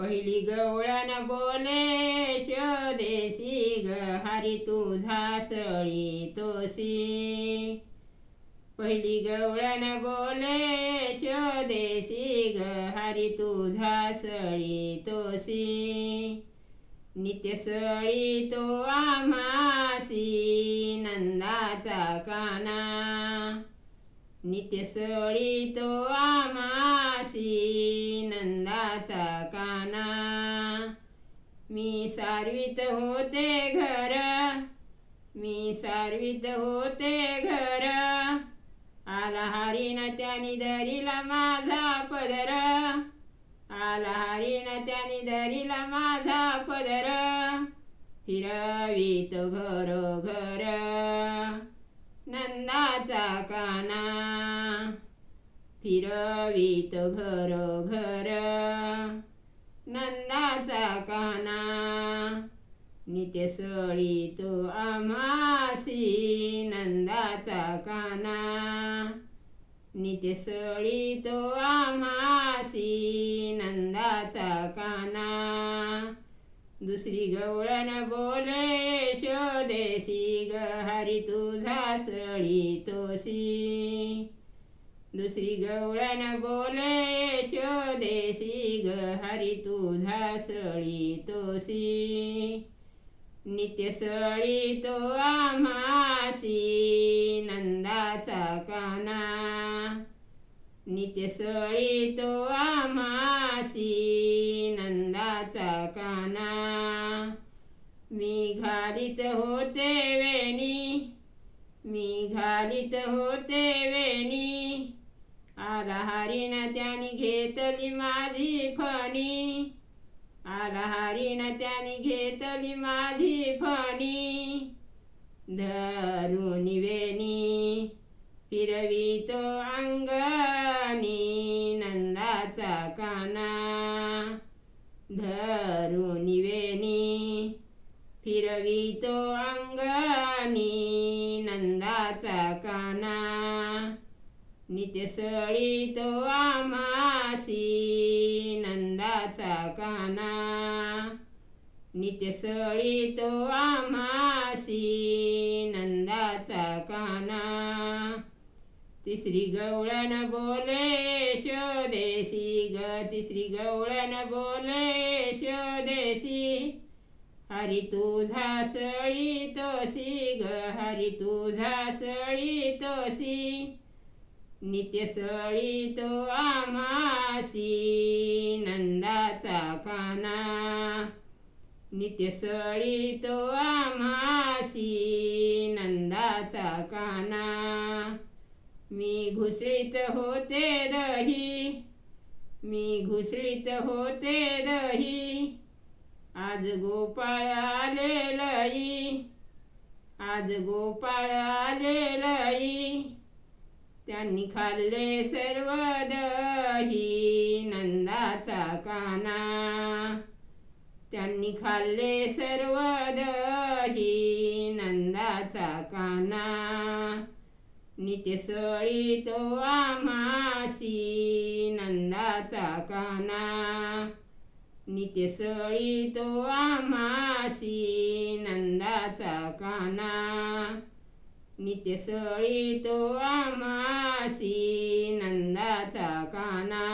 पहिली गवळण बोले स्वदेशी ग हरी तुझा सळी तोसी. पहिली गवळण बोले स्वदेशी ग हरी तुझा सळी तोसी. नित्य सळी तो आम्हासी नंदाचा काना. नित्य सळी तो आम्हासी नंदाचा काना. मी सारवीत होते घर, मी सारवीत होते घर. आला हरीन त्यानी धरिला माझा पदर. आला हरीन त्यानी धरिला माझा पदर. फिरवीत घरोघर नंदाचा काना. फिरवीत घरोघर नंदाचा काना. नित्य सळी तो आम्हासी नंदाचा काना. नित्य सळी तो आम्हासी नंदाचा काना. दुसरी गवळण बोले स्वदेशी ग हरी तुझा सळी तोसी. दुसरी गवळण बोले स्वदेशी ग हरी तुझा सळी तोसी. नित्य सळी तो आम्हासी नंदाचा काना. नित्य सळी तो आम्हासी नंदाचा काना. मी घालीत होते वेणी, मी घालीत होते वेणी. आला हरीन त्यानी घेतली माझी फणी. आला हरीन त्यानी घेतली माझी फणी. धरून वेणी फिरवितो अंगणी नंदाचा काना. धरून वेणी फिरवितो अंगणी नंदाचा काना. नित्य सळी तो आम्हासी नंदाचा काना. नित्य सळी तो आम्हासी नंदाचा काना. तिसरी गवळण बोले स्वदेशी ग. तिसरी गवळण बोले स्वदेशी. हरी तुझा सळी तोसी ग हरी तुझा सळी तोसी. नित्य सळी तो आम्हासी नंदाचा काना. नित्य सळी तो आम्हासी नंदाचा काना. मी घुसळीत होते दही, मी घुसळीत होते दही. आज गोपाळ आले लई, आज गोपाळ आले लई. त्यांनी खाल्ले सर्व दही नंदाचा काना. त्यांनी खाल्ले सर्व दही नंदाचा काना. नित्य सळी तो आम्हासी नंदाचा काना. नित्य सळी तो आम्हासी नंदाचा काना. नित्य सळी तो आम्हासी नंदाचा काना.